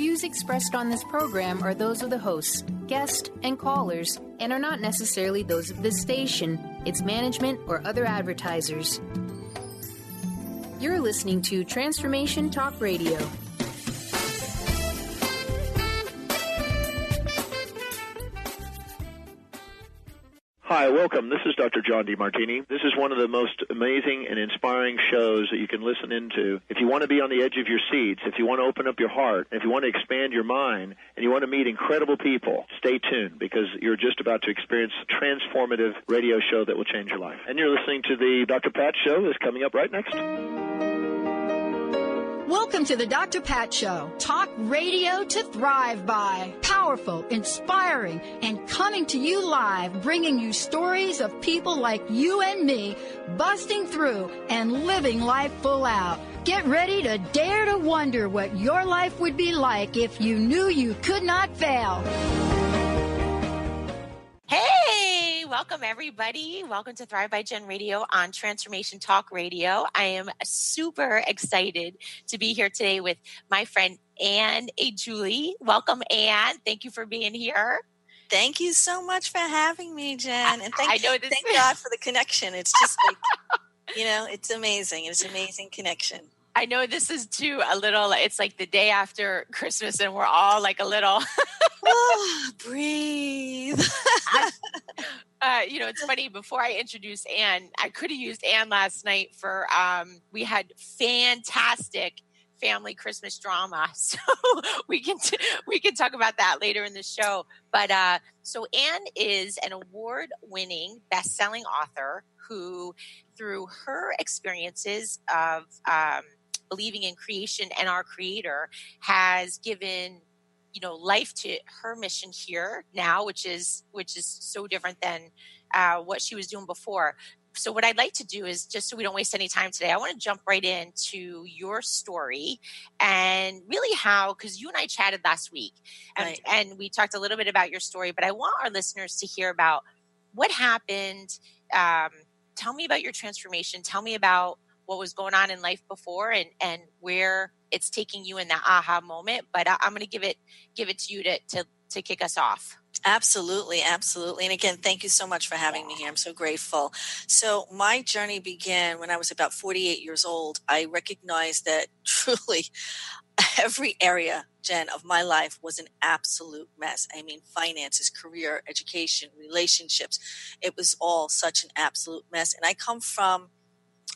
views expressed on this program are those of the hosts, guests, and callers, and are not necessarily those of this station, its management, or other advertisers. You're listening to Transformation Talk Radio. Hi, welcome. This is Dr. John DeMartini. This is one of the most amazing and inspiring shows that you can listen into. If you want to be on the edge of your seats, if you want to open up your heart, if you want to expand your mind, and you want to meet incredible people, stay tuned because you're just about to experience a transformative radio show that will change your life. And you're listening to the Dr. Pat Show that's coming up right next. Welcome to the Dr. Pat Show. Talk radio to thrive by. Powerful, inspiring, and coming to you live, bringing you stories of people like you and me, busting through and living life full out. Get ready to dare to wonder what your life would be like if you knew you could not fail. Hey, welcome everybody. Welcome to Thrive by Jen Radio on Transformation Talk Radio. I am super excited to be here today with my friend Ann Aguel. Welcome, Ann. Thank you for being here. Thank you so much for having me, Jen. And thank God for the connection. It's just like, it's amazing. It's an amazing connection. I know this is it's like the day after Christmas and we're all like a little... breathe. It's funny. Before I introduce Ann, I could have used Ann last night for, we had fantastic family Christmas drama. So we can talk about that later in the show. But so Ann is an award-winning best-selling author who, through her experiences of believing in creation and our Creator, has given life to her mission here now, which is so different than what she was doing before. So what I'd like to do is, just so we don't waste any time today, I want to jump right into your story and really because you and I chatted last week and we talked a little bit about your story, but I want our listeners to hear about what happened. Tell me about your transformation. Tell me about what was going on in life before and where it's taking you in that aha moment. But I'm going to give it to you to kick us off. Absolutely. Absolutely. And again, thank you so much for having me here. I'm so grateful. So my journey began when I was about 48 years old. I recognized that truly every area, Jen, of my life was an absolute mess. I mean, finances, career, education, relationships. It was all such an absolute mess. And I come from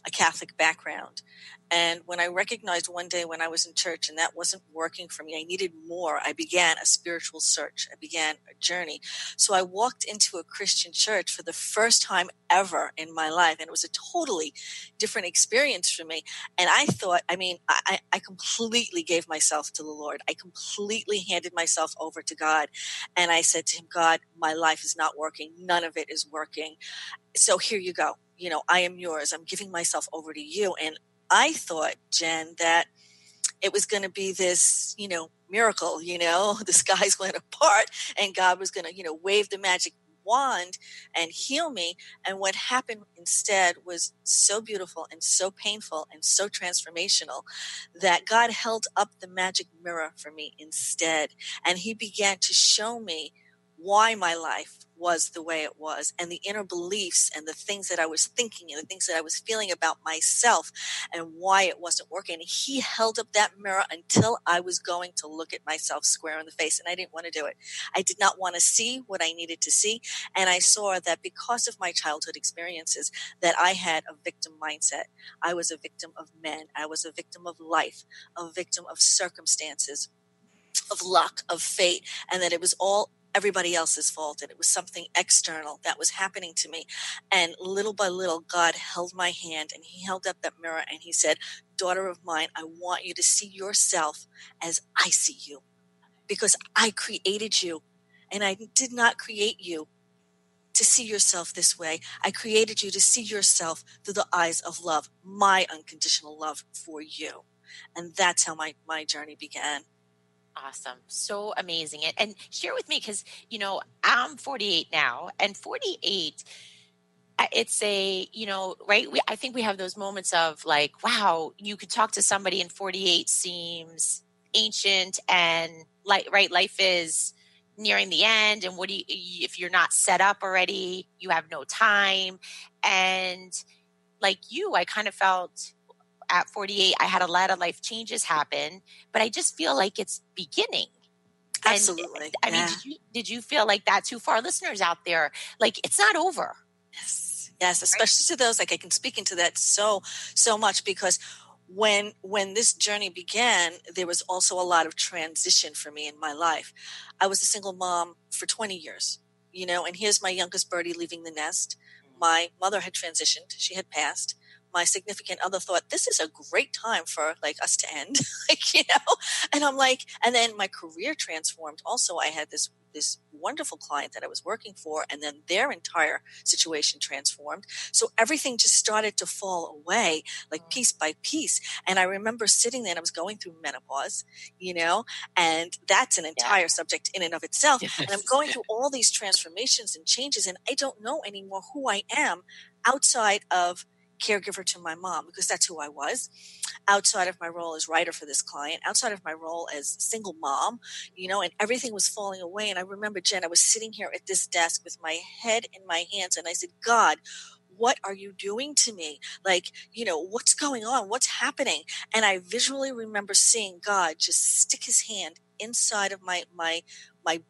a Catholic background. And when I recognized one day when I was in church and that wasn't working for me, I needed more. I began a spiritual search. I began a journey. So I walked into a Christian church for the first time ever in my life. And it was a totally different experience for me. And I thought, I completely gave myself to the Lord. I completely handed myself over to God. And I said to him, God, my life is not working. None of it is working. So here you go. I am yours. I'm giving myself over to you. And I thought, Jen, that it was going to be this, miracle, the skies going to part and God was going to, wave the magic wand and heal me. And what happened instead was so beautiful and so painful and so transformational that God held up the magic mirror for me instead. And he began to show me why my life was the way it was and the inner beliefs and the things that I was thinking and the things that I was feeling about myself and why it wasn't working. And he held up that mirror until I was going to look at myself square in the face. And I didn't want to do it. I did not want to see what I needed to see. And I saw that because of my childhood experiences that I had a victim mindset. I was a victim of men. I was a victim of life, a victim of circumstances, of luck, of fate, and that it was all everybody else's fault, and it was something external that was happening to me. And little by little, God held my hand and he held up that mirror and he said, daughter of mine, I want you to see yourself as I see you because I created you and I did not create you to see yourself this way. I created you to see yourself through the eyes of love, my unconditional love for you. And that's how my journey began. Awesome. So amazing. And share with me, because, I'm 48 now, and 48, it's right? I think we have those moments of like, wow, you could talk to somebody and 48 seems ancient and life is nearing the end. And what do you, if you're not set up already, you have no time. And like you, I kind of felt at 48, I had a lot of life changes happen, but I just feel like it's beginning. Absolutely. And I mean, did you feel like that too? For our listeners out there, like it's not over. Yes, especially to those, like I can speak into that so much, because when this journey began, there was also a lot of transition for me in my life. I was a single mom for 20 years, and here's my youngest birdie leaving the nest. My mother had transitioned. She had passed. My significant other thought, this is a great time for like us to end, and I'm like, and then my career transformed. Also, I had this wonderful client that I was working for, and then their entire situation transformed. So everything just started to fall away, like piece by piece. And I remember sitting there, and I was going through menopause, and that's an entire subject in and of itself. And I'm going through all these transformations and changes, and I don't know anymore who I am outside of caregiver to my mom, because that's who I was, outside of my role as writer for this client, outside of my role as single mom, and everything was falling away. And I remember, Jen, I was sitting here at this desk with my head in my hands, and I said, God, what are you doing to me? Like, what's going on? What's happening? And I visually remember seeing God just stick his hand inside of my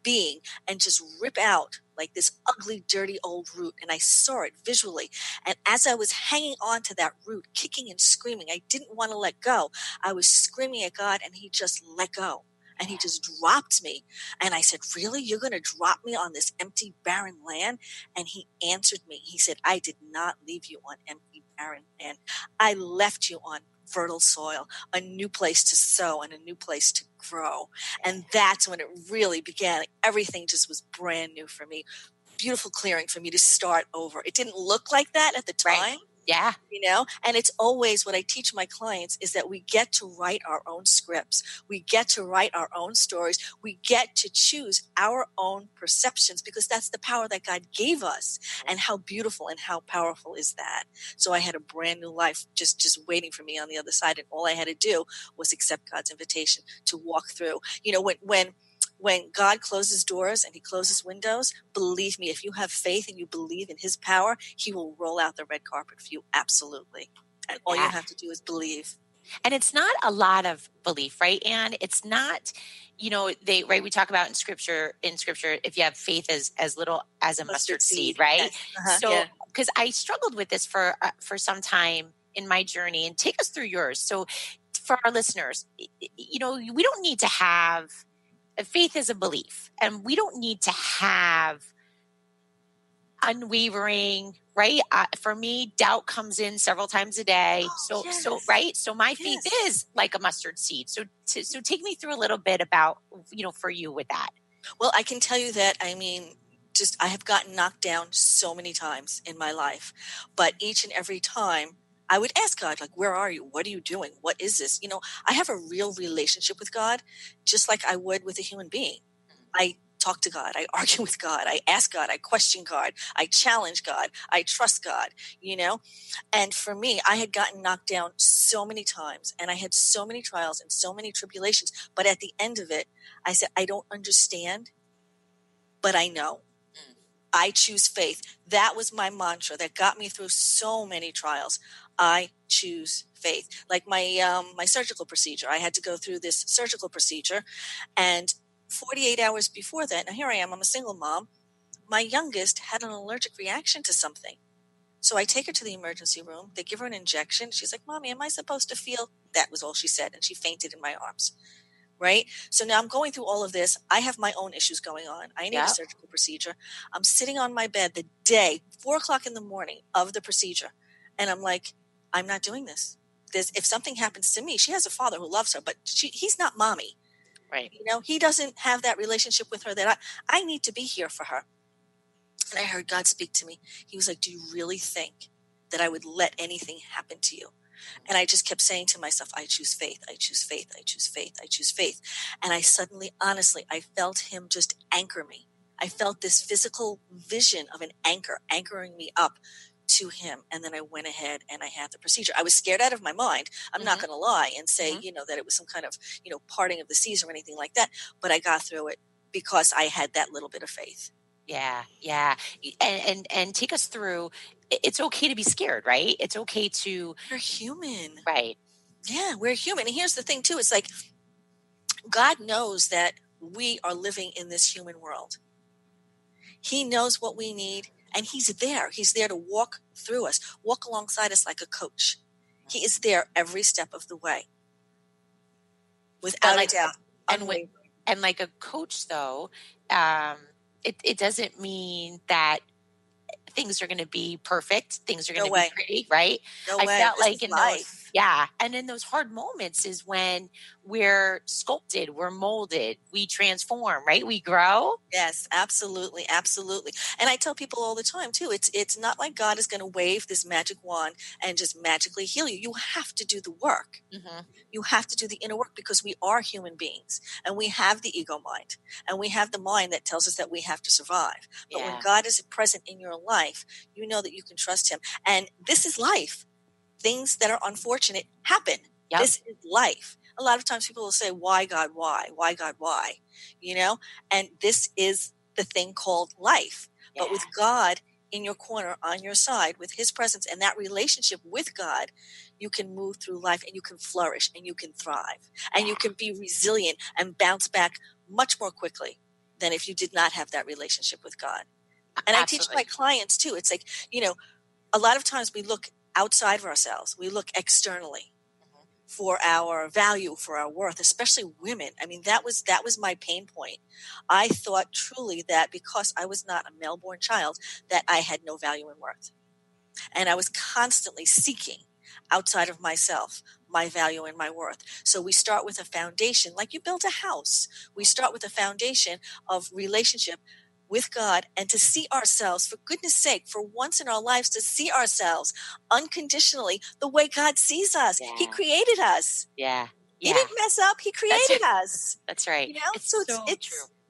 being and just rip out like this ugly, dirty old root. And I saw it visually. And as I was hanging on to that root, kicking and screaming, I didn't want to let go. I was screaming at God, and he just let go. And he just dropped me. And I said, really? You're going to drop me on this empty, barren land? And he answered me. He said, I did not leave you on empty, barren land. I left you on fertile soil, a new place to sow and a new place to grow. And that's when it really began. Everything just was brand new for me. Beautiful clearing for me to start over. It didn't look like that at the time. Right. Yeah. And it's always what I teach my clients is that we get to write our own scripts. We get to write our own stories. We get to choose our own perceptions, because that's the power that God gave us. And how beautiful and how powerful is that? So I had a brand new life just waiting for me on the other side. And all I had to do was accept God's invitation to walk through. When God closes doors and he closes windows, believe me, if you have faith and you believe in his power, he will roll out the red carpet for you. Absolutely. And all you have to do is believe. And it's not a lot of belief, right? And it's not, we talk about in scripture, if you have faith as little as a mustard seed, right? Yes. So, because I struggled with this for some time in my journey, and take us through yours. So for our listeners, we don't need to have, faith is a belief, and we don't need to have unwavering, right? For me, doubt comes in several times a day. So my faith is like a mustard seed. So take me through a little bit about, for you with that. Well, I can tell you that, I have gotten knocked down so many times in my life, but each and every time I would ask God, like, where are you? What are you doing? What is this? I have a real relationship with God, just like I would with a human being. I talk to God. I argue with God. I ask God. I question God. I challenge God. I trust God, And for me, I had gotten knocked down so many times, and I had so many trials and so many tribulations. But at the end of it, I said, I don't understand, but I know. I choose faith. That was my mantra that got me through so many trials. I choose faith. Like my surgical procedure, I had to go through this surgical procedure, and 48 hours before that, now here I am, I'm a single mom. My youngest had an allergic reaction to something. So I take her to the emergency room. They give her an injection. She's like, Mommy, am I supposed to feel? That was all she said. And she fainted in my arms. Right? So now I'm going through all of this. I have my own issues going on. I need a surgical procedure. I'm sitting on my bed the day, 4:00 in the morning of the procedure. And I'm like, I'm not doing this. If something happens to me, she has a father who loves her, but he's not mommy. Right. He doesn't have that relationship with her that I need to be here for her. And I heard God speak to me. He was like, do you really think that I would let anything happen to you? And I just kept saying to myself, I choose faith, I choose faith, I choose faith, I choose faith. And I suddenly, honestly, I felt him just anchor me. I felt this physical vision of an anchor anchoring me up to him. And then I went ahead and I had the procedure. I was scared out of my mind. I'm not going to lie and say, that it was some kind of, parting of the seas or anything like that. But I got through it because I had that little bit of faith. Yeah. And take us through, it's okay to be scared, right? It's okay to... We're human. Right. Yeah, we're human. And here's the thing too. It's like God knows that we are living in this human world. He knows what we need, and he's there. He's there to walk through us, walk alongside us like a coach. He is there every step of the way. Without a doubt. And like a coach, though, it doesn't mean that things are going to be perfect. Things are going to be pretty, right? No way. I felt like in life. And in those hard moments is when we're sculpted, we're molded, we transform, right? We grow. Yes, absolutely. Absolutely. And I tell people all the time too, it's not like God is going to wave this magic wand and just magically heal you. You have to do the work. You have to do the inner work because we are human beings and we have the ego mind and we have the mind that tells us that we have to survive. But when God is present in your life, you know that you can trust him. And this is life. Things that are unfortunate happen. Yep. This is life. A lot of times people will say, why God, why? Why God, why? And this is the thing called life. Yeah. But with God in your corner, on your side, with his presence and that relationship with God, you can move through life and you can flourish and you can thrive and you can be resilient and bounce back much more quickly than if you did not have that relationship with God. And I teach my clients too. It's like, a lot of times we look outside of ourselves. We look externally for our value, for our worth, especially women. I mean, that was my pain point. I thought truly that because I was not a male-born child, that I had no value and worth. And I was constantly seeking outside of myself my value and my worth. So we start with a foundation, like you build a house. We start with a foundation of relationship with God and to see ourselves, for goodness sake, for once in our lives, to see ourselves unconditionally the way God sees us. Yeah. He created us. Yeah. He didn't mess up. He created us. That's right. It's true.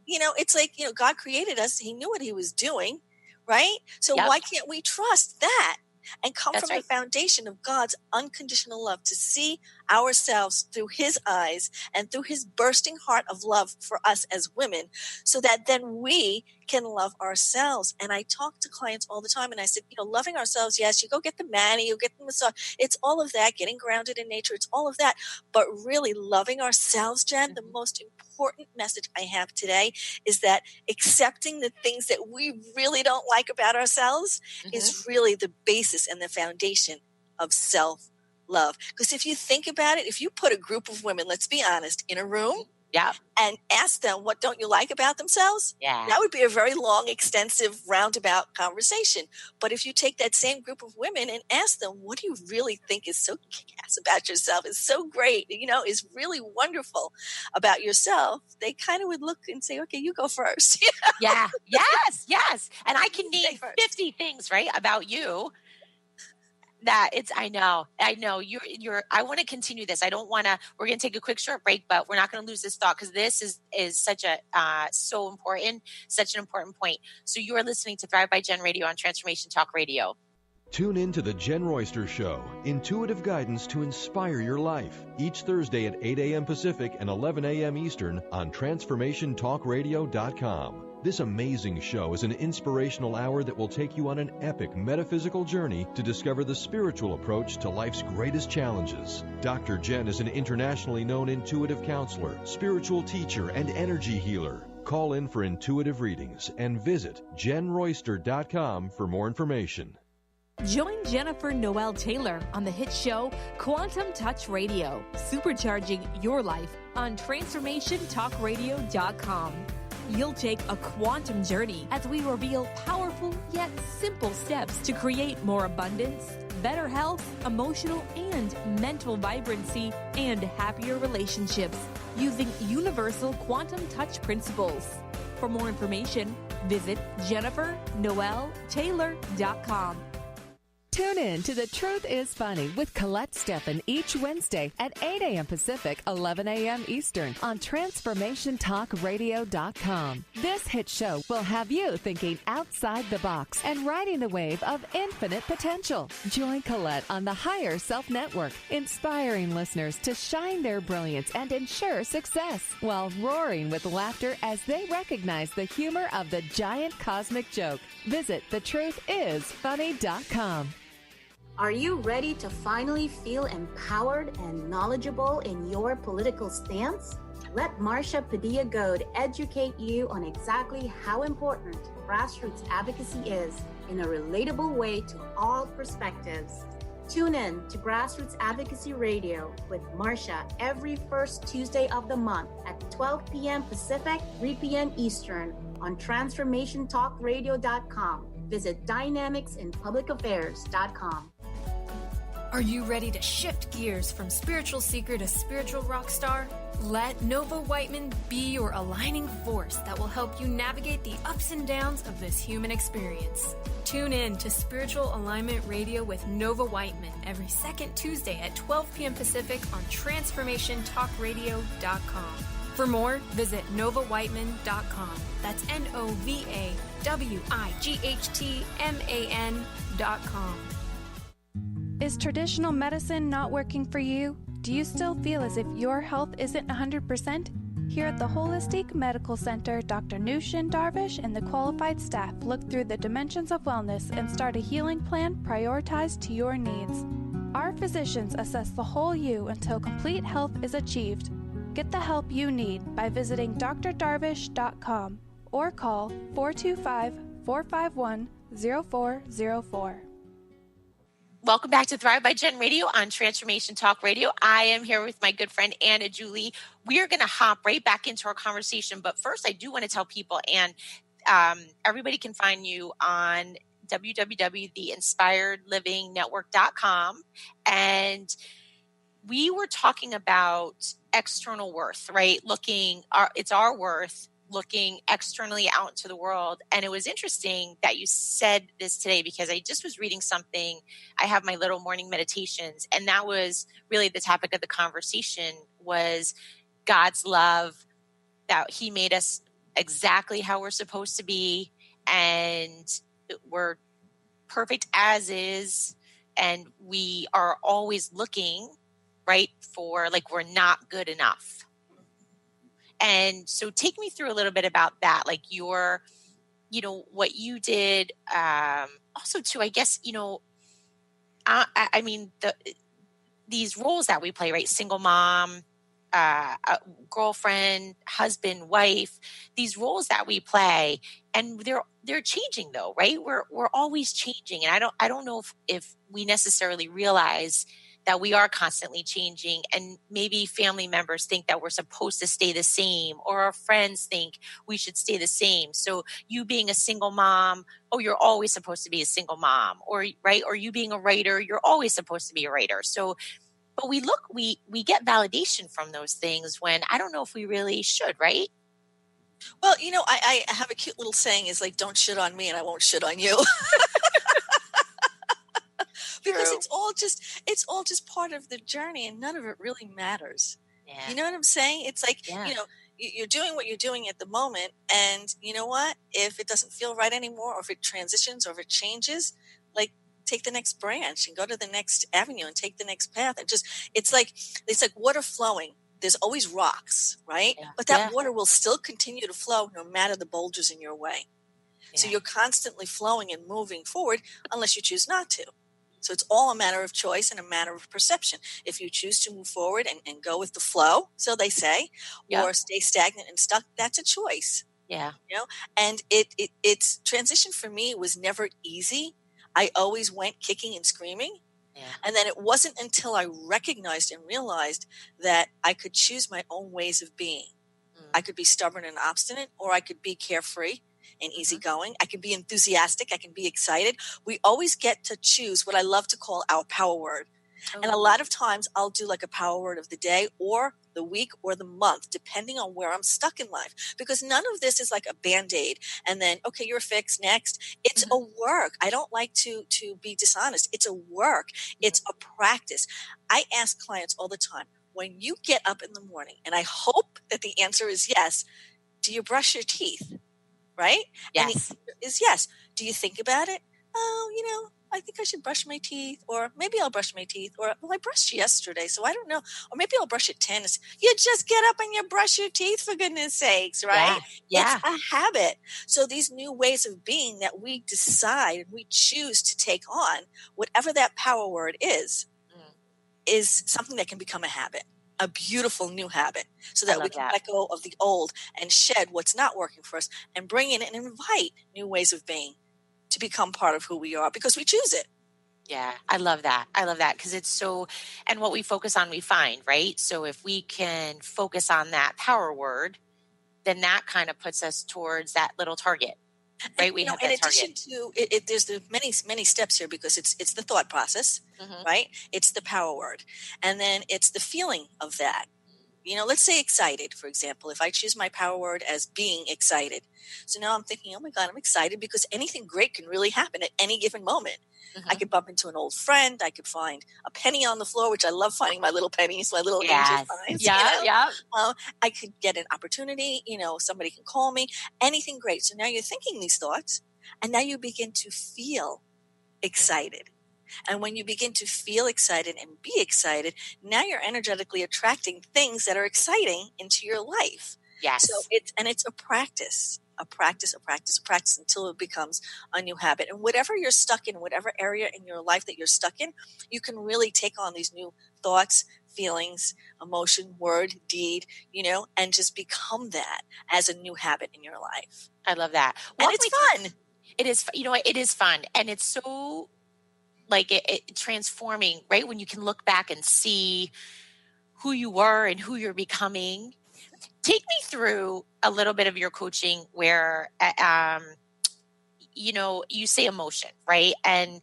It's like, God created us. He knew what he was doing, right? So why can't we trust that and come from the foundation of God's unconditional love to see ourselves through his eyes and through his bursting heart of love for us as women, so that then we can love ourselves. And I talk to clients all the time and I said, loving ourselves, yes, you go get the mani, you get the massage. It's all of that, getting grounded in nature. It's all of that. But really loving ourselves, Jen, the most important message I have today is that accepting the things that we really don't like about ourselves is really the basis and the foundation of self-love. Because if you think about it, if you put a group of women, let's be honest, in a room and ask them, what don't you like about themselves? That would be a very long, extensive, roundabout conversation. But if you take that same group of women and ask them, what do you really think is so kick-ass about yourself, is so great, is really wonderful about yourself, they kind of would look and say, okay, you go first. Yes. And I can name 50 things, right, about you. I know you're I want to continue this. We're going to take a quick short break, but we're not going to lose this thought because this is such an important point. So you are listening to Thrive by Jen Radio on Transformation Talk Radio. Tune in to the Jen Royster Show, intuitive guidance to inspire your life, each Thursday at 8 a.m. Pacific and 11 a.m. Eastern on TransformationTalkRadio.com. This amazing show is an inspirational hour that will take you on an epic metaphysical journey to discover the spiritual approach to life's greatest challenges. Dr. Jen is an internationally known intuitive counselor, spiritual teacher, and energy healer. Call in for intuitive readings and visit JenRoyster.com for more information. Join Jennifer Noel Taylor on the hit show Quantum Touch Radio, supercharging your life on TransformationTalkRadio.com. You'll take a quantum journey as we reveal powerful yet simple steps to create more abundance, better health, emotional and mental vibrancy, and happier relationships using universal quantum touch principles. For more information, visit JenniferNoelTaylor.com. Tune in to The Truth is Funny with Colette Steffen each Wednesday at 8 a.m. Pacific, 11 a.m. Eastern on TransformationTalkRadio.com. This hit show will have you thinking outside the box and riding the wave of infinite potential. Join Colette on the Higher Self Network, inspiring listeners to shine their brilliance and ensure success while roaring with laughter as they recognize the humor of the giant cosmic joke. Visit thetruthисfunny.com. Are you ready to finally feel empowered and knowledgeable in your political stance? Let Marcia Padilla-Goad educate you on exactly how important grassroots advocacy is in a relatable way to all perspectives. Tune in to Grassroots Advocacy Radio with Marcia every first Tuesday of the month at 12 p.m. Pacific, 3 p.m. Eastern on TransformationTalkRadio.com. Visit DynamicsInPublicAffairs.com. Are you ready to shift gears from spiritual seeker to spiritual rock star? Let Nova Whiteman be your aligning force that will help you navigate the ups and downs of this human experience. Tune in to Spiritual Alignment Radio with Nova Whiteman every second Tuesday at 12 p.m. Pacific on TransformationTalkRadio.com. For more, visit NovaWhiteman.com. That's NovaWightman.com. Is traditional medicine not working for you? Do you still feel as if your health isn't 100%? Here at the Holistic Medical Center, Dr. Nushin Darvish and the qualified staff look through the dimensions of wellness and start a healing plan prioritized to your needs. Our physicians assess the whole you until complete health is achieved. Get the help you need by visiting drdarvish.com or call 425-451-0404. Welcome back to Thrive by Jen Radio on Transformation Talk Radio. I am here with my good friend, Ann Aguel. We are going to hop right back into our conversation. But first, I do want to tell people, Ann, everybody can find you on www.theinspiredlivingnetwork.com. And we were talking about external worth, right? It's our worth, looking externally out into the world. And it was interesting that you said this today because I just was reading something. I have my little morning meditations, and that was really the topic of the conversation was God's love, that he made us exactly how we're supposed to be, and we're perfect as is, and we are always looking, right, for like we're not good enough. And so take me through a little bit about that, like your, what you did. Also too, I guess, I mean, these roles that we play, right? Single mom, girlfriend, husband, wife, these roles that we play, and they're changing though, right? We're always changing. And I don't know if we necessarily realize that we are constantly changing, and maybe family members think that we're supposed to stay the same, or our friends think we should stay the same. So you being a single mom, you're always supposed to be a single mom, or right? Or you being a writer, you're always supposed to be a writer. So, but we get validation from those things when I don't know if we really should, right? Well, I have a cute little saying is like, don't shit on me and I won't shit on you. Because it's all just part of the journey, and none of it really matters. Yeah. You know what I'm saying? It's like, you're doing what you're doing at the moment, and you know what? If it doesn't feel right anymore, or if it transitions, or if it changes, like take the next branch and go to the next avenue and take the next path. And it's like water flowing. There's always rocks, right? Yeah. But that water will still continue to flow no matter the boulders in your way. Yeah. So you're constantly flowing and moving forward unless you choose not to. So it's all a matter of choice and a matter of perception. If you choose to move forward and go with the flow, so they say, or stay stagnant and stuck, that's a choice. Yeah. And it's transition for me was never easy. I always went kicking and screaming. Yeah. And then it wasn't until I recognized and realized that I could choose my own ways of being. I could be stubborn and obstinate, or I could be carefree and easygoing. I can be enthusiastic. I can be excited. We always get to choose what I love to call our power word. Oh. And a lot of times I'll do like a power word of the day or the week, or the month, depending on where I'm stuck in life. Because none of this is like a Band-Aid and then, okay, you're fixed, next. It's a work. I don't like to be dishonest. It's a work. It's a practice. I ask clients all the time, when you get up in the morning, and I hope that the answer is yes, do you brush your teeth? Right? Yes. And the answer is yes. Do you think about it? Oh, I think I should brush my teeth, or maybe I'll brush my teeth, or well, I brushed yesterday, so I don't know, or maybe I'll brush at 10. You just get up and you brush your teeth, for goodness sakes, right? Yeah. It's a habit. So these new ways of being that we decide and we choose to take on, whatever that power word is something that can become a habit. A beautiful new habit, so that we can let go of the old and shed what's not working for us and bring in and invite new ways of being to become part of who we are, because we choose it. Yeah, I love that. I love that, because it's so, and what we focus on, we find, right? So if we can focus on that power word, then that kind of puts us towards that little target, right? We have that in target. addition to it, there's the many steps here, because it's the thought process, right? It's the power word, and then it's the feeling of that. Let's say excited, for example. If I choose my power word as being excited, so now I'm thinking, oh my God, I'm excited because anything great can really happen at any given moment. I could bump into an old friend. I could find a penny on the floor, which I love finding my little pennies, my little angel signs. Yeah. I could get an opportunity. Somebody can call me. Anything great. So now you're thinking these thoughts, and now you begin to feel excited. And when you begin to feel excited and be excited, now you're energetically attracting things that are exciting into your life. Yes. So it's a practice until it becomes a new habit. And whatever you're stuck in, whatever area in your life that you're stuck in, you can really take on these new thoughts, feelings, emotion, word, deed, and just become that as a new habit in your life. I love that. And it's fun. It is, it is fun. And it's so like it transforming, right? When you can look back and see who you were and who you're becoming. Take me through a little bit of your coaching where, you say emotion, right? And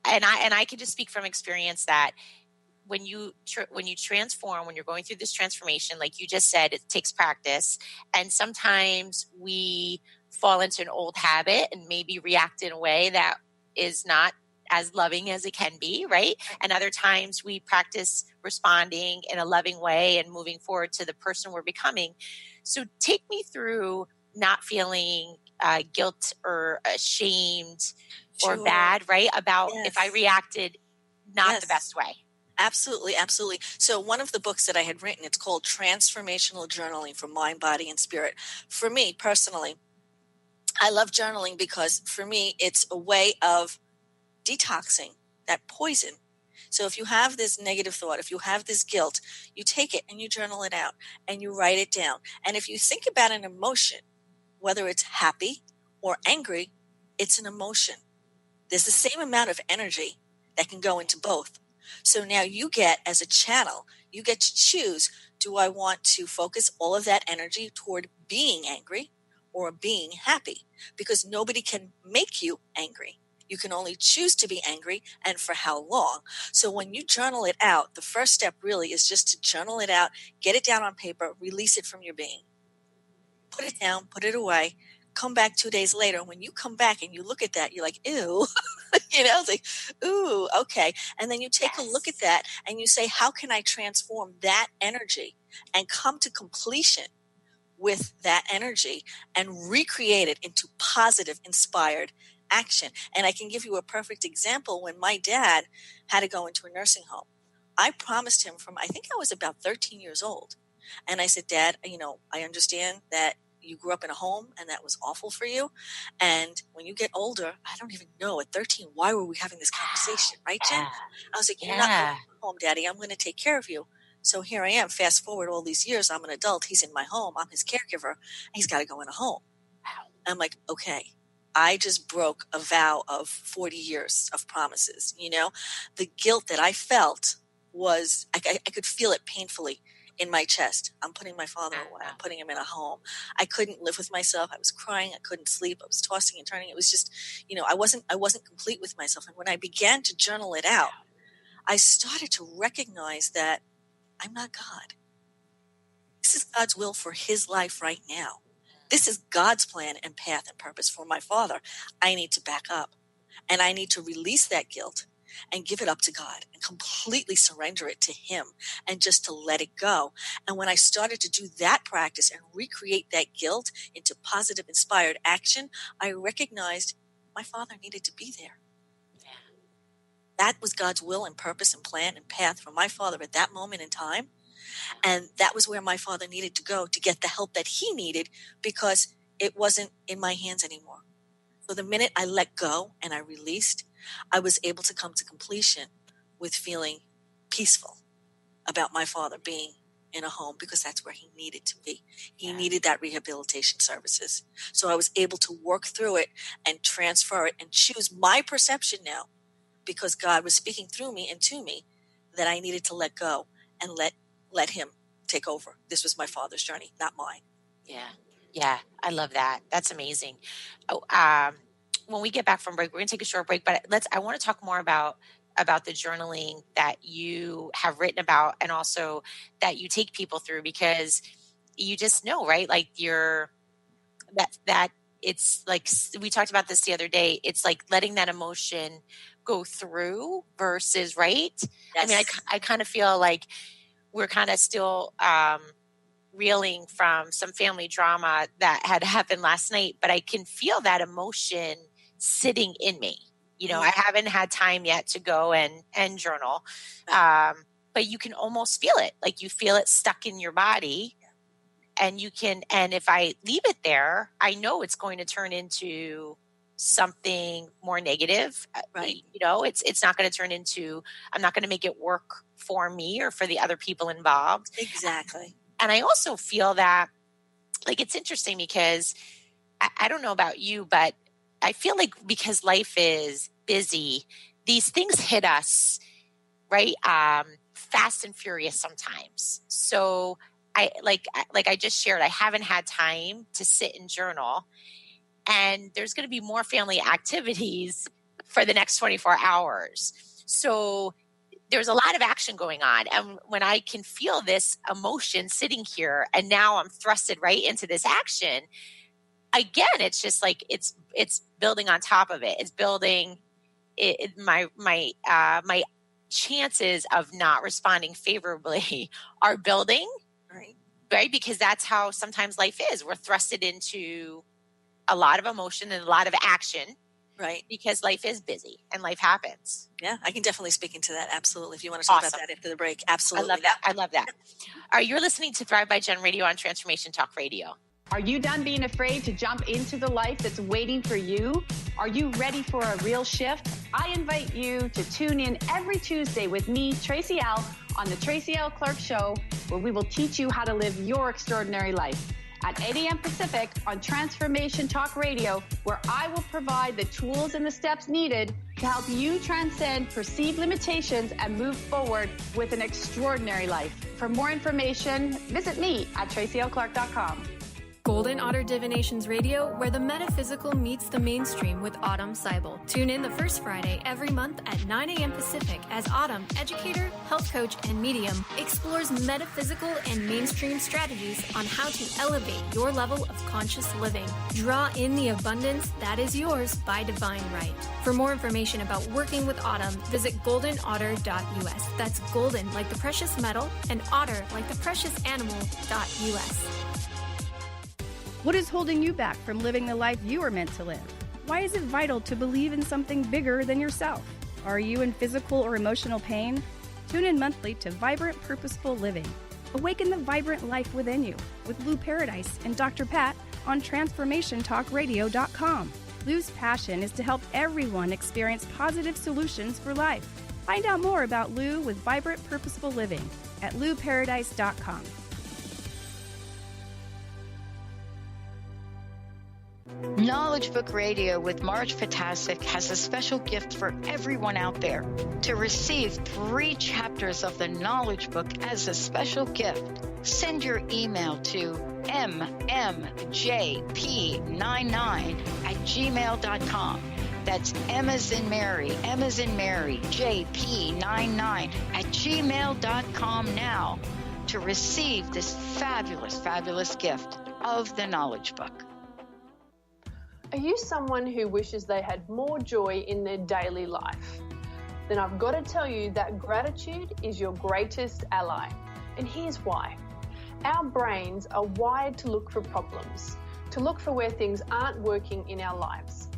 I can just speak from experience that when you transform, when you're going through this transformation, like you just said, it takes practice. And sometimes we fall into an old habit and maybe react in a way that is not as loving as it can be, right? And other times we practice responding in a loving way and moving forward to the person we're becoming. So take me through not feeling guilt or ashamed or bad, right? About if I reacted not the best way. Absolutely. So one of the books that I had written, it's called Transformational Journaling for Mind, Body, and Spirit. For me personally, I love journaling because for me, it's a way of detoxing that poison. So if you have this negative thought, if you have this guilt, you take it and you journal it out and you write it down. And if you think about an emotion, whether it's happy or angry, it's an emotion. There's the same amount of energy that can go into both. So now you get, as a channel, you get to choose, do I want to focus all of that energy toward being angry or being happy? Because nobody can make you angry. You can only choose to be angry, and for how long. So when you journal it out, the first step really is just to journal it out, get it down on paper, release it from your being. Put it down, put it away, come back 2 days later. When you come back and you look at that, you're like, ew, it's like, ooh, okay. And then you take a look at that and you say, how can I transform that energy and come to completion with that energy and recreate it into positive, inspired action? And I can give you a perfect example. When my dad had to go into a nursing home, I promised him I think I was about 13 years old. And I said, Dad, I understand that you grew up in a home and that was awful for you. And when you get older, I don't even know, at 13, why were we having this conversation? Right, Jen? I was like, you're not going home, Daddy. I'm going to take care of you. So here I am. Fast forward all these years. I'm an adult. He's in my home. I'm his caregiver. He's got to go in a home. I'm like, okay. I just broke a vow of 40 years of promises. The guilt that I felt was, I could feel it painfully in my chest. I'm putting my father away. I'm putting him in a home. I couldn't live with myself. I was crying. I couldn't sleep. I was tossing and turning. It was just, I wasn't complete with myself. And when I began to journal it out, I started to recognize that I'm not God. This is God's will for his life right now. This is God's plan and path and purpose for my father. I need to back up, and I need to release that guilt and give it up to God and completely surrender it to him and just to let it go. And when I started to do that practice and recreate that guilt into positive, inspired action, I recognized my father needed to be there. That was God's will and purpose and plan and path for my father at that moment in time. And that was where my father needed to go to get the help that he needed, because it wasn't in my hands anymore. So the minute I let go and I released, I was able to come to completion with feeling peaceful about my father being in a home, because that's where he needed to be. He needed that rehabilitation services. So I was able to work through it and transfer it and choose my perception now, because God was speaking through me and to me that I needed to let go and let him take over. This was my father's journey, not mine. Yeah. I love that. That's amazing. When we get back from break, we're going to take a short break, but I want to talk more about the journaling that you have written about, and also that you take people through, because you just know, right? Like that it's like, we talked about this the other day. It's like letting that emotion go through versus, right? Yes. I mean, I kind of feel like we're kind of still reeling from some family drama that had happened last night, but I can feel that emotion sitting in me. You know, I haven't had time yet to go and journal, but you can almost feel it. Like you feel it stuck in your body, and if I leave it there, I know it's going to turn into something more negative. Right. You know, it's not going to turn into, I'm not going to make it work for me or for the other people involved. Exactly. And I also feel that, like, it's interesting because I don't know about you, but I feel like because life is busy, these things hit us, right? Fast and furious sometimes. So I just shared, I haven't had time to sit and journal, and there's going to be more family activities for the next 24 hours. So there's a lot of action going on. And when I can feel this emotion sitting here, and now I'm thrusted right into this action, again, it's just like, it's building on top of it. It's building my chances of not responding favorably are building, right? Because that's how sometimes life is. We're thrusted into a lot of emotion and a lot of action, right? Because life is busy and life happens. Yeah, I can definitely speak into that. Absolutely. If you want to talk about that after the break. Absolutely. I love that. All right, you're listening to Thrive by Jen Radio on Transformation Talk Radio. Are you done being afraid to jump into the life that's waiting for you? Are you ready for a real shift? I invite you to tune in every Tuesday with me, Tracy L., on the Tracy L. Clark Show, where we will teach you how to live your extraordinary life. At 8 a.m. Pacific on Transformation Talk Radio, where I will provide the tools and the steps needed to help you transcend perceived limitations and move forward with an extraordinary life. For more information, visit me at tracylclark.com. Golden Otter Divinations Radio, where the metaphysical meets the mainstream with Autumn Seibel. Tune in the first Friday every month at 9 a.m. Pacific as Autumn, educator, health coach, and medium, explores metaphysical and mainstream strategies on how to elevate your level of conscious living. Draw in the abundance that is yours by divine right. For more information about working with Autumn, visit goldenotter.us. That's golden like the precious metal and otter like the precious animal.us. What is holding you back from living the life you are meant to live? Why is it vital to believe in something bigger than yourself? Are you in physical or emotional pain? Tune in monthly to Vibrant Purposeful Living. Awaken the vibrant life within you with Lou Paradise and Dr. Pat on TransformationTalkRadio.com. Lou's passion is to help everyone experience positive solutions for life. Find out more about Lou with Vibrant Purposeful Living at LouParadise.com. Knowledge Book Radio with Marge Potasic has a special gift for everyone out there. To receive 3 chapters of the Knowledge Book as a special gift, send your email to mmjp99@gmail.com. That's M as in Mary, JP99@gmail.com now. To to receive this fabulous, fabulous gift of the knowledge book. Are you someone who wishes they had more joy in their daily life? Then I've got to tell you that gratitude is your greatest ally. And here's why. Our brains are wired to look for problems, to look for where things aren't working in our lives.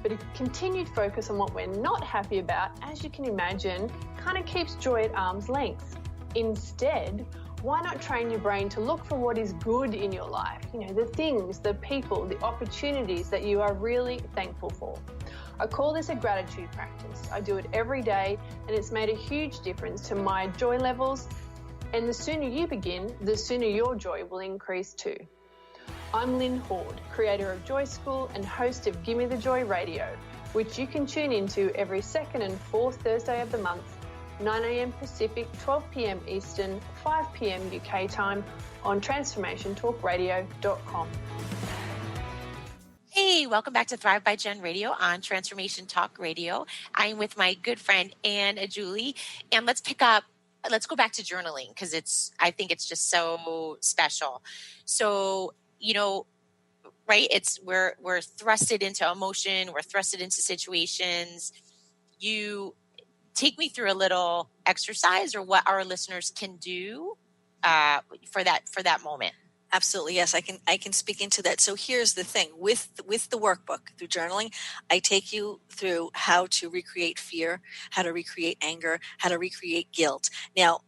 But a continued focus on what we're not happy about, as you can imagine, kind of keeps joy at arm's length. Instead, why not train your brain to look for what is good in your life? You know, the things, the people, the opportunities that you are really thankful for. I call this a gratitude practice. I do it every day, and it's made a huge difference to my joy levels. And the sooner you begin, the sooner your joy will increase too. I'm Lynn Horde, creator of Joy School and host of Gimme the Joy Radio, which you can tune into every second and fourth Thursday of the month, 9 a.m. Pacific, 12 p.m. Eastern, 5 p.m. UK time on transformationtalkradio.com. Hey, welcome back to Thrive by Jen Radio on Transformation Talk Radio. I'm with my good friend Ann Aguel, and let's go back to journaling because I think it's just so special. So, you know, right? We're thrusted into emotion, we're thrusted into situations. You take me through a little exercise or what our listeners can do for that moment. Absolutely. Yes, I can speak into that. So here's the thing with the workbook through journaling, I take you through how to recreate fear, how to recreate anger, how to recreate guilt. Now,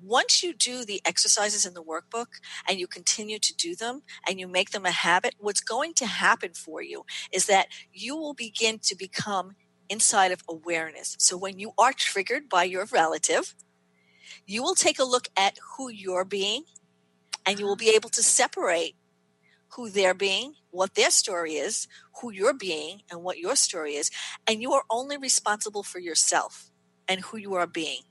once you do the exercises in the workbook and you continue to do them and you make them a habit, what's going to happen for you is that you will begin to become inside of awareness. So when you are triggered by your relative, you will take a look at who you're being, and you will be able to separate who they're being, what their story is, who you're being, and what your story is. And you are only responsible for yourself and who you are being.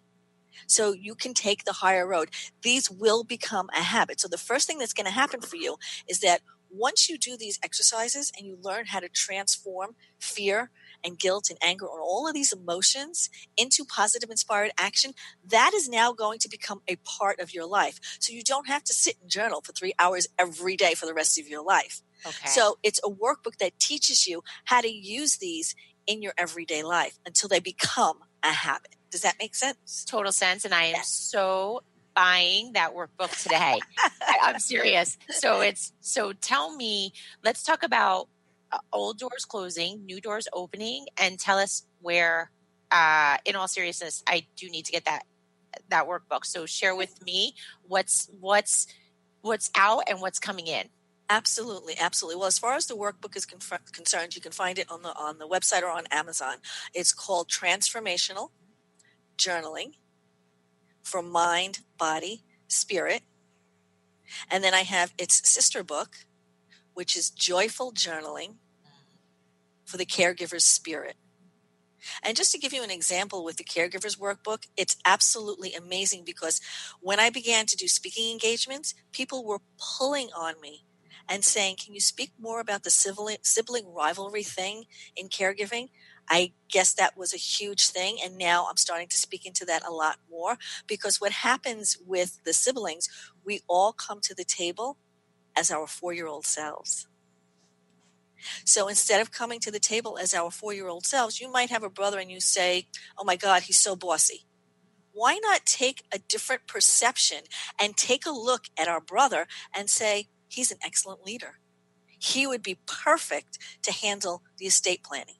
So you can take the higher road. These will become a habit. So the first thing that's going to happen for you is that once you do these exercises and you learn how to transform fear and guilt and anger and all of these emotions into positive inspired action, that is now going to become a part of your life. So you don't have to sit and journal for 3 hours every day for the rest of your life. Okay. So it's a workbook that teaches you how to use these in your everyday life until they become a habit. Does that make sense? Total sense. And I am so buying that workbook today. I'm serious. So tell me, let's talk about old doors closing, new doors opening, and tell us where, in all seriousness, I do need to get that workbook. So share with me what's out and what's coming in. Absolutely, absolutely. Well, as far as the workbook is concerned, you can find it on the website or on Amazon. It's called Transformational Journaling for Mind, Body, Spirit. And then I have its sister book, which is Joyful Journaling for the Caregiver's Spirit. And just to give you an example with the Caregiver's Workbook, it's absolutely amazing because when I began to do speaking engagements, people were pulling on me and saying, can you speak more about the sibling rivalry thing in caregiving? I guess that was a huge thing, and now I'm starting to speak into that a lot more because what happens with the siblings, we all come to the table as our 4-year-old selves. So instead of coming to the table as our 4-year-old selves, you might have a brother and you say, oh my God, he's so bossy. Why not take a different perception and take a look at our brother and say, he's an excellent leader. He would be perfect to handle the estate planning.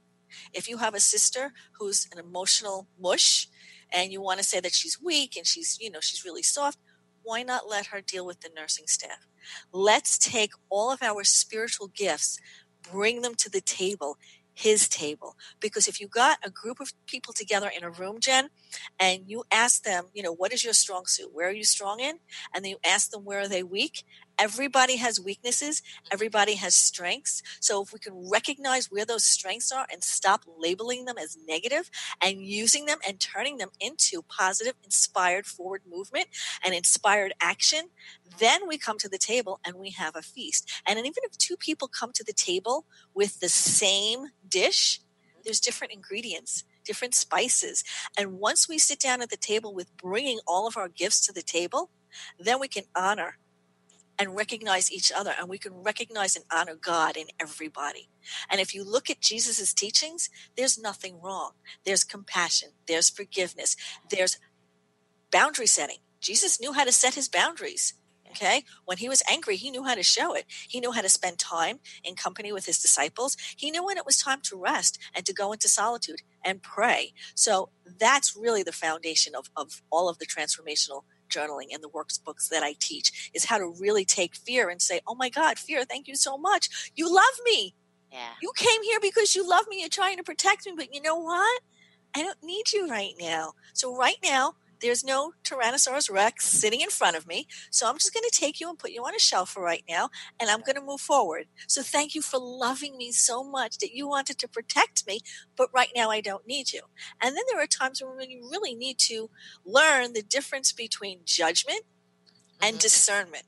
If you have a sister who's an emotional mush and you want to say that she's weak and she's really soft, why not let her deal with the nursing staff? Let's take all of our spiritual gifts, bring them to the table, his table. Because if you got a group of people together in a room, Jen, and you ask them, what is your strong suit? Where are you strong in? And then you ask them, where are they weak? Everybody has weaknesses. Everybody has strengths. So if we can recognize where those strengths are and stop labeling them as negative and using them and turning them into positive, inspired forward movement and inspired action, then we come to the table and we have a feast. And even if 2 people come to the table with the same dish, there's different ingredients, different spices. And once we sit down at the table with bringing all of our gifts to the table, then we can honor and recognize each other, and we can recognize and honor God in everybody. And if you look at Jesus's teachings, there's nothing wrong. There's compassion, there's forgiveness, there's boundary setting. Jesus knew how to set his boundaries. Okay. When he was angry, he knew how to show it. He knew how to spend time in company with his disciples. He knew when it was time to rest and to go into solitude and pray. So that's really the foundation of all of the transformational journaling and the workbooks that I teach, is how to really take fear and say, oh my God, fear, thank you so much. You love me. Yeah. You came here because you love me. You're trying to protect me. But you know what? I don't need you right now. So right now, there's no Tyrannosaurus Rex sitting in front of me. So I'm just going to take you and put you on a shelf for right now, and I'm going to move forward. So thank you for loving me so much that you wanted to protect me, but right now I don't need you. And then there are times when you really need to learn the difference between judgment and discernment.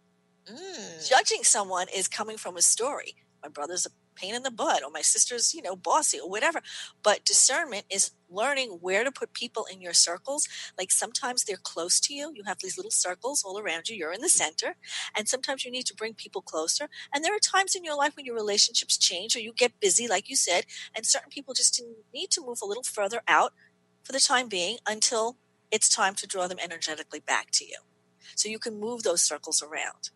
Judging someone is coming from a story. My brother's a pain in the butt, or my sister's, bossy, or whatever. But discernment is learning where to put people in your circles. Like sometimes they're close to you. You have these little circles all around you. You're in the center. And sometimes you need to bring people closer. And there are times in your life when your relationships change or you get busy, like you said, and certain people just need to move a little further out for the time being until it's time to draw them energetically back to you. So you can move those circles around.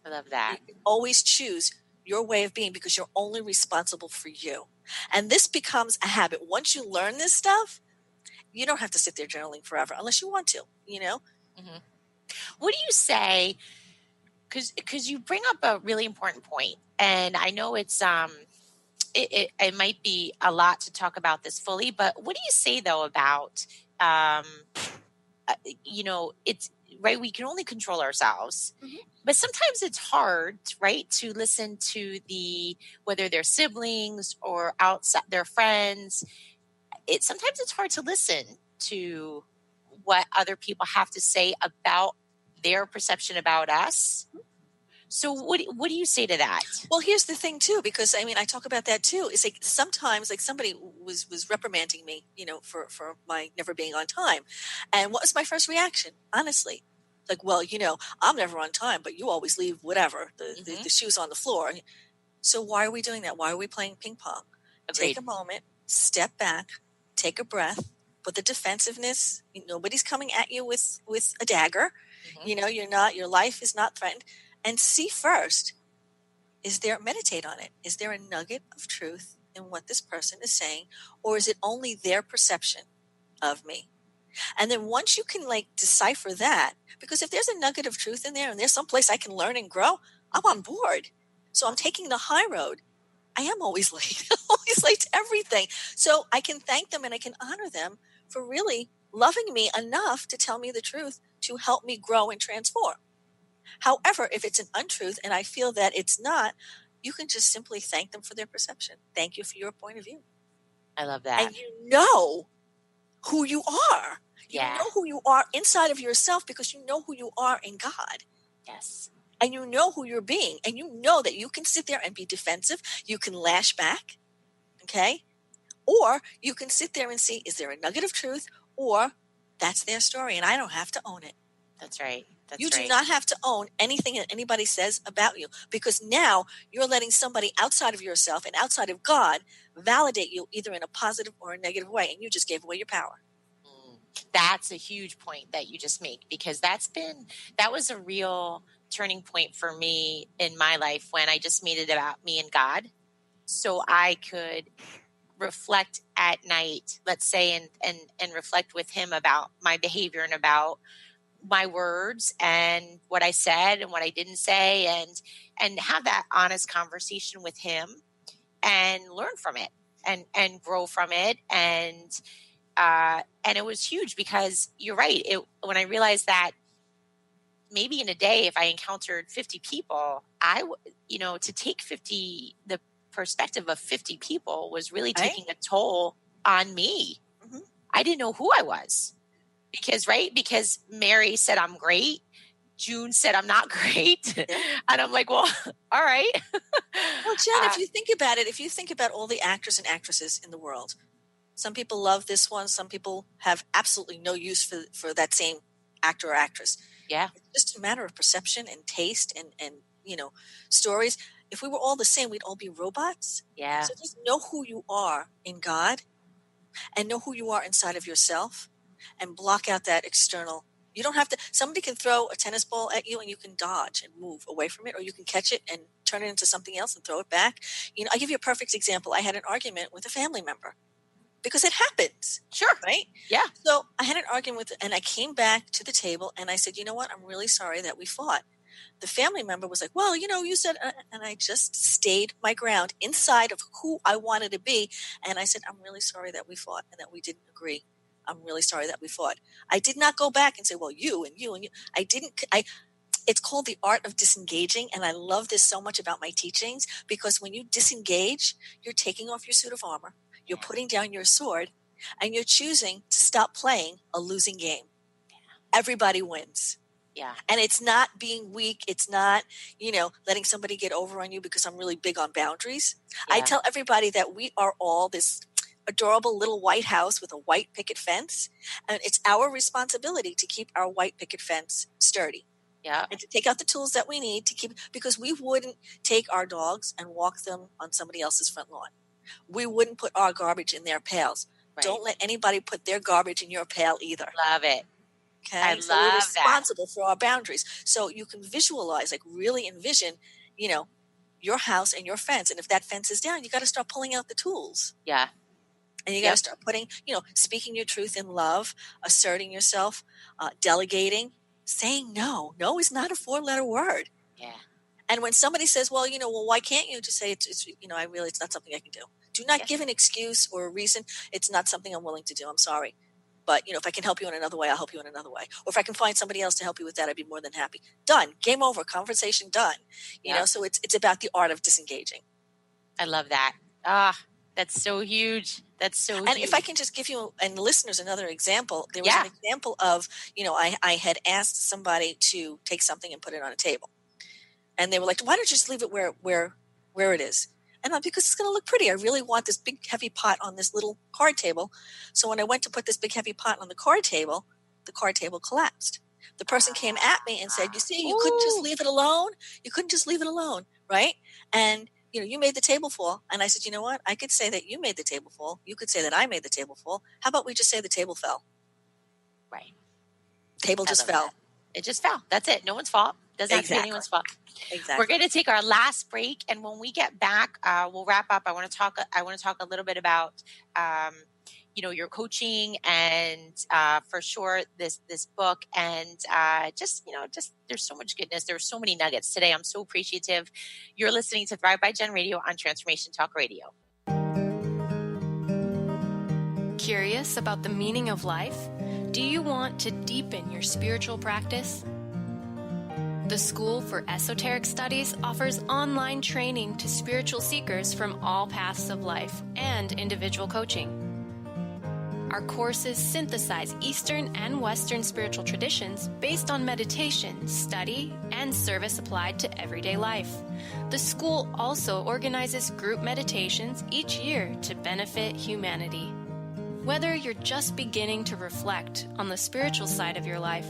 I love that. You can always choose your way of being because you're only responsible for you. And this becomes a habit. Once you learn this stuff, you don't have to sit there journaling forever unless you want to, Mm-hmm. What do you say? Because you bring up a really important point, and I know it's it might be a lot to talk about this fully, but what do you say though about it's right, we can only control ourselves. Mm-hmm. But sometimes it's hard, right, to listen to whether they're siblings or outside their friends. Sometimes it's hard to listen to what other people have to say about their perception about us. So what do you say to that? Well, here's the thing too, because I talk about that too. It's like sometimes like somebody was reprimanding me, for my never being on time. And what was my first reaction? Honestly, like, well, I'm never on time, but you always leave whatever, the shoes on the floor. So why are we doing that? Why are we playing ping pong? Agreed. Take a moment, step back, take a breath, put the defensiveness. Nobody's coming at you with a dagger. Mm-hmm. Your life is not threatened. And see first, meditate on it. Is there a nugget of truth in what this person is saying? Or is it only their perception of me? And then once you can decipher that, because if there's a nugget of truth in there and there's some place I can learn and grow, I'm on board. So I'm taking the high road. I am always late, always late to everything. So I can thank them and I can honor them for really loving me enough to tell me the truth to help me grow and transform. However, if it's an untruth and I feel that it's not, you can just simply thank them for their perception. Thank you for your point of view. I love that. And you know who you are. Yeah. You know who you are inside of yourself because you know who you are in God. Yes. And you know who you're being. And you know that you can sit there and be defensive. You can lash back. Okay? Or you can sit there and see, is there a nugget of truth? Or that's their story and I don't have to own it. That's right. You do not have to own anything that anybody says about you because now you're letting somebody outside of yourself and outside of God validate you either in a positive or a negative way, and you just gave away your power. That's a huge point that you just make, because that was a real turning point for me in my life when I just made it about me and God, so I could reflect at night, let's say, and reflect with Him about my behavior and about my words and what I said and what I didn't say, and have that honest conversation with Him and learn from it and grow from it. And it was huge because you're right. When I realized that maybe in a day, if I encountered 50 people, to take the perspective of 50 people was really taking a toll on me. Mm-hmm. I didn't know who I was. Because Mary said I'm great, June said I'm not great, yeah. And I'm like, well, all right. Well, Jen, if you think about all the actors and actresses in the world, some people love this one, some people have absolutely no use for that same actor or actress. Yeah. It's just a matter of perception and taste and stories. If we were all the same, we'd all be robots. Yeah. So just know who you are in God and know who you are inside of yourself and block out that external. You don't have to, somebody can throw a tennis ball at you and you can dodge and move away from it, or you can catch it and turn it into something else and throw it back. I'll give you a perfect example. I had an argument with a family member because it happens. Sure. Right? Yeah. So I had an argument and I came back to the table and I said, you know what? I'm really sorry that we fought. The family member was like, well, you said, and I just stayed my ground inside of who I wanted to be. And I said, I'm really sorry that we fought and that we didn't agree. I'm really sorry that we fought. I did not go back and say, well, you and you and you. I didn't. It's called the art of disengaging. And I love this so much about my teachings, because when you disengage, you're taking off your suit of armor, you're putting down your sword, and you're choosing to stop playing a losing game. Everybody wins. Yeah. And it's not being weak. It's not, letting somebody get over on you, because I'm really big on boundaries. Yeah. I tell everybody that we are all this adorable little white house with a white picket fence. And it's our responsibility to keep our white picket fence sturdy. Yeah. And to take out the tools that we need to keep, because we wouldn't take our dogs and walk them on somebody else's front lawn. We wouldn't put our garbage in their pails. Right. Don't let anybody put their garbage in your pail either. Love it. Okay. I so love we're responsible that. for our boundaries. So you can visualize, really envision, your house and your fence. And if that fence is down, you got to start pulling out the tools. Yeah. And you got to start putting, speaking your truth in love, asserting yourself, delegating, saying no. No is not a 4-letter word. Yeah. And when somebody says, well, why can't you? Just say, it's not something I can do. Do not give an excuse or a reason. It's not something I'm willing to do. I'm sorry. But, if I can help you in another way, I'll help you in another way. Or if I can find somebody else to help you with that, I'd be more than happy. Done. Game over. Conversation done. You know, so it's about the art of disengaging. I love that. That's so huge. That's so huge. And if I can just give you and the listeners another example, there was an example of, I had asked somebody to take something and put it on a table. And they were like, why don't you just leave it where it is? And because it's going to look pretty. I really want this big, heavy pot on this little card table. So when I went to put this big, heavy pot on the card table collapsed. The person came at me and said, you see, you couldn't just leave it alone. You couldn't just leave it alone, right? And, you made the table fall. And I said, you know what? I could say that you made the table fall. You could say that I made the table fall. How about we just say the table fell? Right. Table just fell. That. It just fell. That's it. No one's fault. Doesn't have to be anyone's fault. Exactly. We're going to take our last break, and when we get back, we'll wrap up. I want to talk a little bit about, your coaching and for sure this book, and just there's so much goodness. There's so many nuggets today. I'm so appreciative. You're listening to Thrive by Jen Radio on Transformation Talk Radio. Curious about the meaning of life? Do you want to deepen your spiritual practice? The School for Esoteric Studies offers online training to spiritual seekers from all paths of life and individual coaching. Our courses synthesize Eastern and Western spiritual traditions based on meditation, study, and service applied to everyday life. The school also organizes group meditations each year to benefit humanity. Whether you're just beginning to reflect on the spiritual side of your life,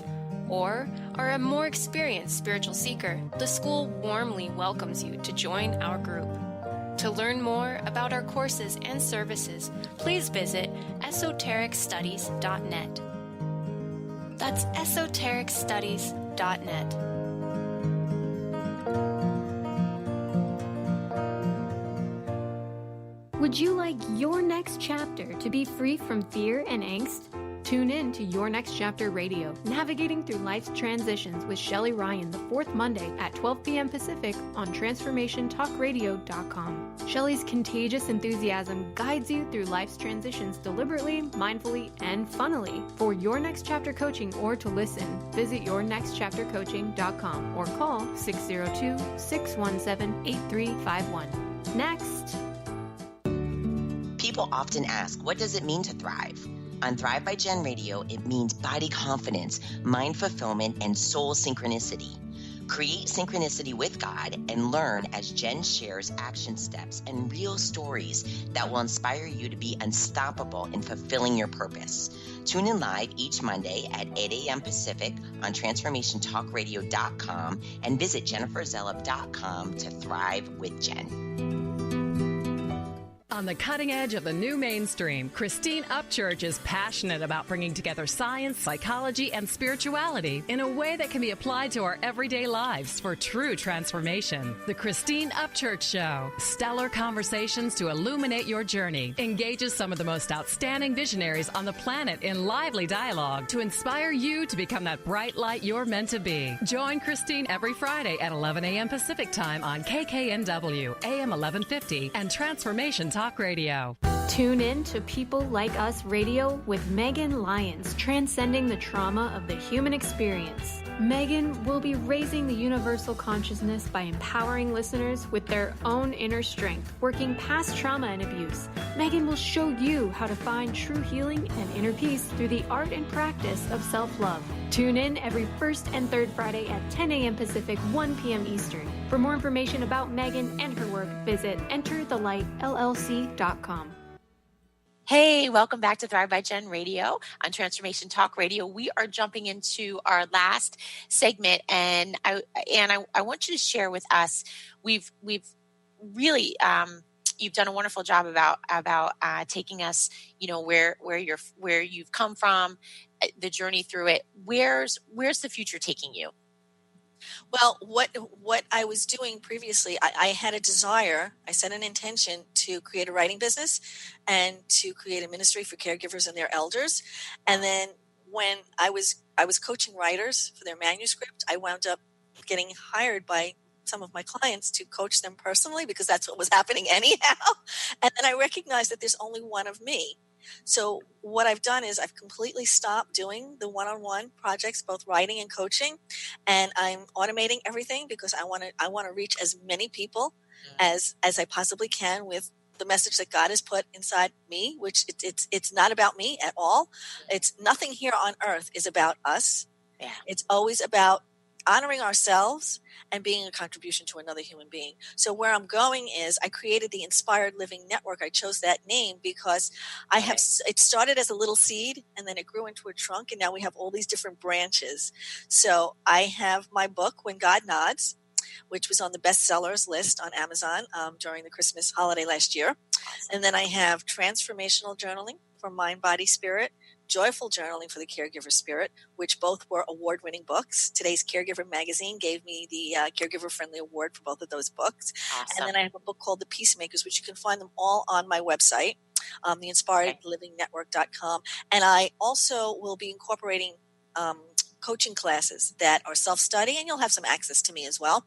or are a more experienced spiritual seeker, the school warmly welcomes you to join our group. To learn more about our courses and services, please visit esotericstudies.net. That's esotericstudies.net. Would you like your next chapter to be free from fear and angst? Tune in to Your Next Chapter Radio, navigating through life's transitions with Shelley Ryan the fourth Monday at 12 p.m. Pacific on TransformationTalkRadio.com. Shelley's contagious enthusiasm guides you through life's transitions deliberately, mindfully, and funnily. For Your Next Chapter coaching or to listen, visit YourNextChapterCoaching.com or call 602-617-8351. Next. People often ask, what does it mean to thrive? On Thrive by Jen Radio, it means body confidence, mind fulfillment, and soul synchronicity. Create synchronicity with God and learn as Jen shares action steps and real stories that will inspire you to be unstoppable in fulfilling your purpose. Tune in live each Monday at 8 a.m. Pacific on TransformationTalkRadio.com and visit JenniferZelop.com to thrive with Jen. On the cutting edge of the new mainstream, Christine Upchurch is passionate about bringing together science, psychology, and spirituality in a way that can be applied to our everyday lives for true transformation. The Christine Upchurch Show, stellar conversations to illuminate your journey, engages some of the most outstanding visionaries on the planet in lively dialogue to inspire you to become that bright light you're meant to be. Join Christine every Friday at 11 a.m. Pacific Time on KKNW, AM 1150, and Transformation Talk Radio. Tune in to People Like Us Radio with Megan Lyons, transcending the trauma of the human experience. Megan will be raising the universal consciousness by empowering listeners with their own inner strength, working past trauma and abuse. Megan will show you how to find true healing and inner peace through the art and practice of self-love. Tune in every first and third Friday at 10 a.m. Pacific, 1 p.m. Eastern. For more information about Megan and her work, visit enterthelightllc.com. Hey, welcome back to Thrive by Jen Radio on Transformation Talk Radio. We are jumping into our last segment, and I want you to share with us. We've really you've done a wonderful job about taking us, where you've come from, the journey through it. Where's the future taking you? Well, what I was doing previously, I had a desire, I set an intention to create a writing business and to create a ministry for caregivers and their elders. And then when I was coaching writers for their manuscript, I wound up getting hired by some of my clients to coach them personally because that's what was happening anyhow. And then I recognized that there's only one of me. So what I've done is I've completely stopped doing the one-on-one projects, both writing and coaching, and I'm automating everything because I want to reach as many people as I possibly can with the message that God has put inside me, which it's not about me at all. It's nothing here on earth is about us. Yeah. It's always about honoring ourselves and being a contribution to another human being. So where I'm going is I created the Inspired Living Network. I chose that name because it started as a little seed and then it grew into a trunk and now we have all these different branches. So I have my book, When God Nods, which was on the bestsellers list on Amazon during the Christmas holiday last year. And then I have Transformational Journaling for Mind, Body, Spirit, Joyful Journaling for the Caregiver Spirit, which both were award-winning books. Today's Caregiver magazine gave me the Caregiver Friendly Award for both of those books. Awesome. And then I have a book called The Peacemakers, which you can find them all on my website, the inspiredlivingnetwork.com. And I also will be incorporating coaching classes that are self-study, and you'll have some access to me as well.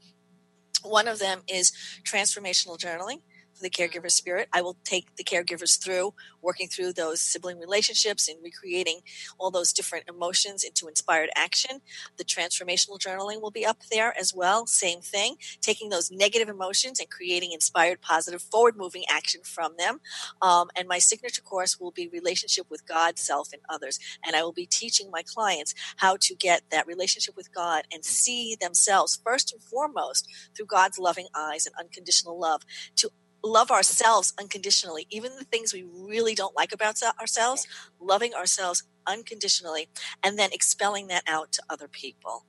One of them is Transformational Journaling for the Caregiver Spirit. I will take the caregivers through working through those sibling relationships and recreating all those different emotions into inspired action. The Transformational Journaling will be up there as well. Same thing, taking those negative emotions and creating inspired, positive, forward-moving action from them. And my signature course will be Relationship with God, Self, and Others. And I will be teaching my clients how to get that relationship with God and see themselves first and foremost through God's loving eyes and unconditional love, to love ourselves unconditionally, even the things we really don't like about ourselves, loving ourselves unconditionally, and then expelling that out to other people.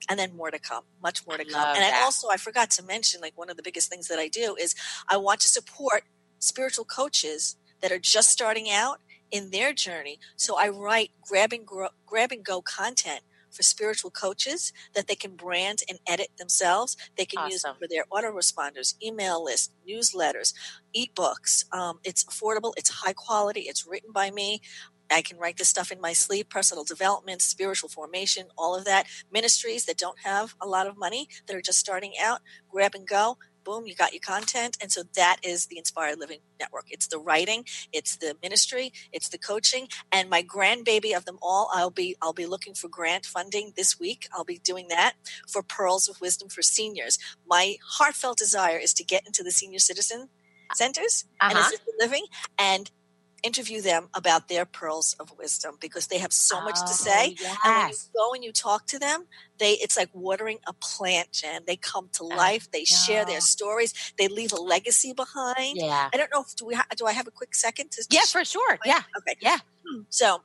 And then more to come, much more to come. And I forgot to mention, like, one of the biggest things that I do is I want to support spiritual coaches that are just starting out in their journey. So I write grab and go content for spiritual coaches that they can brand and edit themselves. They can use for their autoresponders, email lists, newsletters, ebooks. It's affordable. It's high quality. It's written by me. I can write this stuff in my sleep, personal development, spiritual formation, all of that. Ministries that don't have a lot of money, that are just starting out, grab and go. Boom, you got your content. And so that is the Inspired Living Network. It's the writing, it's the ministry, it's the coaching, and my grandbaby of them all, I'll be looking for grant funding this week. I'll be doing that for Pearls of Wisdom for seniors. My heartfelt desire is to get into the senior citizen centers and assisted living and interview them about their pearls of wisdom, because they have so much to say. Yes. And when you go and you talk to them, it's like watering a plant, Jen. They come to life. They share their stories. They leave a legacy behind. Yeah. I don't know if do I have a quick second to Yeah, for sure. Yeah. Okay. Yeah. So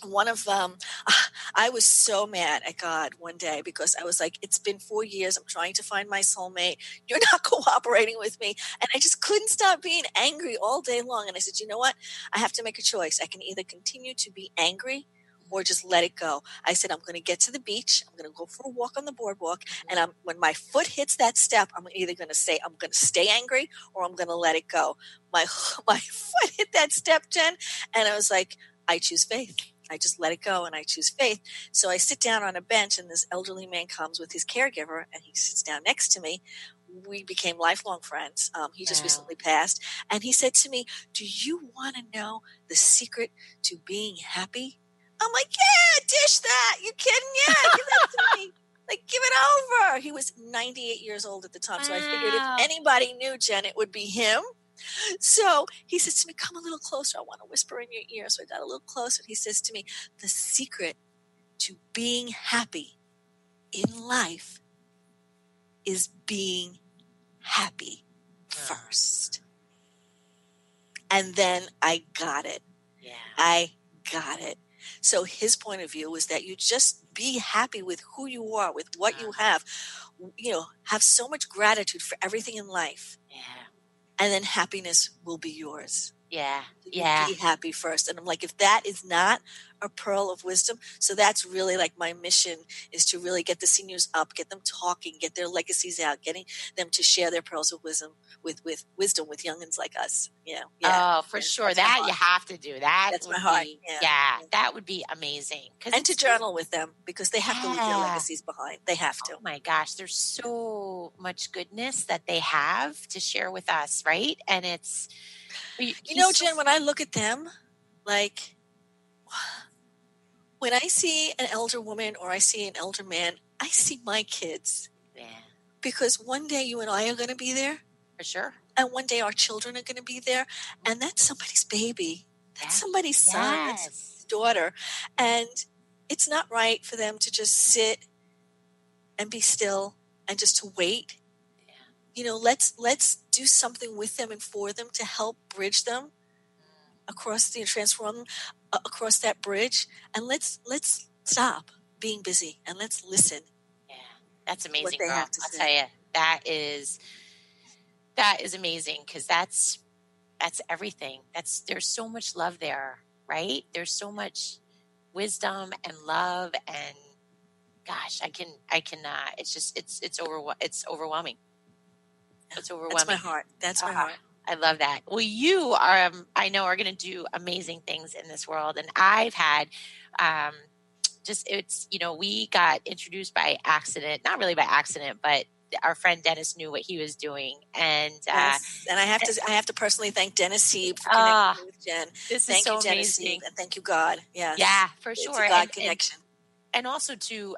one of I was so mad at God one day, because I was like, it's been 4 years. I'm trying to find my soulmate. You're not cooperating with me. And I just couldn't stop being angry all day long. And I said, you know what? I have to make a choice. I can either continue to be angry or just let it go. I said, I'm going to get to the beach. I'm going to go for a walk on the boardwalk. And when my foot hits that step, I'm either going to say, I'm going to stay angry, or I'm going to let it go. My foot hit that step, Jen. And I was like, I choose faith. I just let it go and I choose faith. So I sit down on a bench, and this elderly man comes with his caregiver, and he sits down next to me. We became lifelong friends. He just recently passed. And he said to me, do you want to know the secret to being happy? I'm like, yeah, dish that. You kidding? Yeah, give that to me. Like, give it over. He was 98 years old at the time. So I figured if anybody knew Jen, it would be him. So he says to me, come a little closer. I want to whisper in your ear. So I got a little closer. He says to me, the secret to being happy in life is being happy first. And then I got it. Yeah. I got it. So his point of view was that you just be happy with who you are, with what you have. Have so much gratitude for everything in life. Yeah. And then happiness will be yours. Yeah. Yeah. Be happy first. And I'm like, if that is not a pearl of wisdom, so that's really like my mission, is to really get the seniors up, get them talking, get their legacies out, getting them to share their pearls of wisdom with youngins like us. Yeah. Oh, for sure. That you have to do. That's my heart. Yeah. That would be amazing. And to journal with them, because they have to leave their legacies behind. They have to. Oh my gosh. There's so much goodness that they have to share with us. Right. And it's, Jen, when I look at them, like when I see an elder woman or I see an elder man, I see my kids. Yeah. Because one day you and I are going to be there. For sure. And one day our children are going to be there. And that's somebody's baby. That's somebody's son. That's somebody's daughter. And it's not right for them to just sit and be still and just to wait. Yeah. Let's do something with them and for them to help bridge them across transform them across that bridge. And let's stop being busy and let's listen. Yeah, that's amazing, girl. I'll tell you, that is amazing, because that's everything. There's so much love there, right? There's so much wisdom and love, and gosh, I can. It's overwhelming. It's overwhelming. That's my heart. That's my heart. I love that. Well, you are, I know, are going to do amazing things in this world. And I've had, we got introduced by accident, not really by accident, but our friend Dennis knew what he was doing. And, and I have to personally thank Dennis Sieb for connecting with Jen. Thank you, Dennis Sieb, and thank you, God. Yes. Yeah, for sure. It's a God connection. And also, too,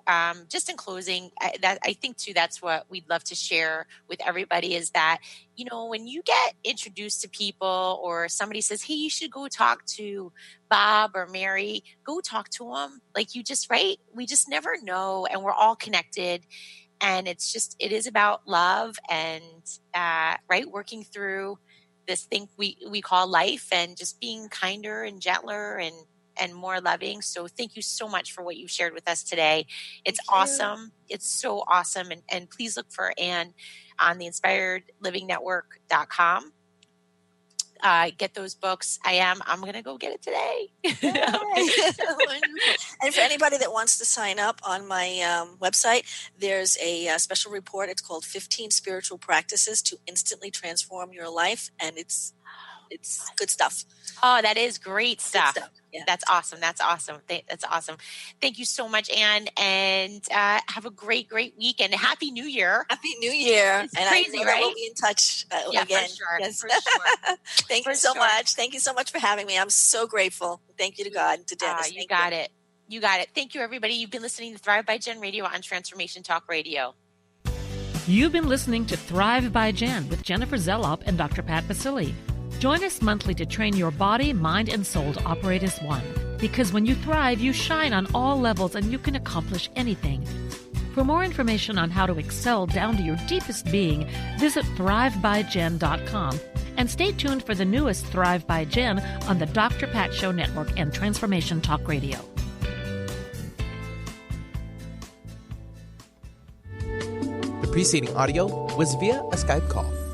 just in closing, I think, too, that's what we'd love to share with everybody is that, when you get introduced to people or somebody says, hey, you should go talk to Bob or Mary, go talk to them. Like you just, right? We just never know. And we're all connected. And it is about love and, right, working through this thing we call life and just being kinder and gentler and more loving. So thank you so much for what you shared with us today. It's awesome. It's so awesome. And please look for Ann on the inspiredlivingnetwork.com. Get those books. I'm going to go get it today. And for anybody that wants to sign up on my website, there's a special report. It's called 15 Spiritual Practices to Instantly Transform Your Life. And it's good stuff. Oh, that is great stuff. Yeah. That's awesome. That's awesome. That's awesome. Thank you so much, Ann, and have a great, great week and Happy New Year. Happy New Year. It's crazy, right? We'll be in touch again. For sure. Yes. For sure. Thank you so much. Thank you so much for having me. I'm so grateful. Thank you to God and to Dennis. You got it. You got it. Thank you, everybody. You've been listening to Thrive by Jen Radio on Transformation Talk Radio. You've been listening to Thrive by Jen with Jennifer Zelop and Dr. Pat Basili. Join us monthly to train your body, mind, and soul to operate as one. Because when you thrive, you shine on all levels and you can accomplish anything. For more information on how to excel down to your deepest being, visit thrivebyjen.com. And stay tuned for the newest Thrive by Jen on the Dr. Pat Show Network and Transformation Talk Radio. The preceding audio was via a Skype call.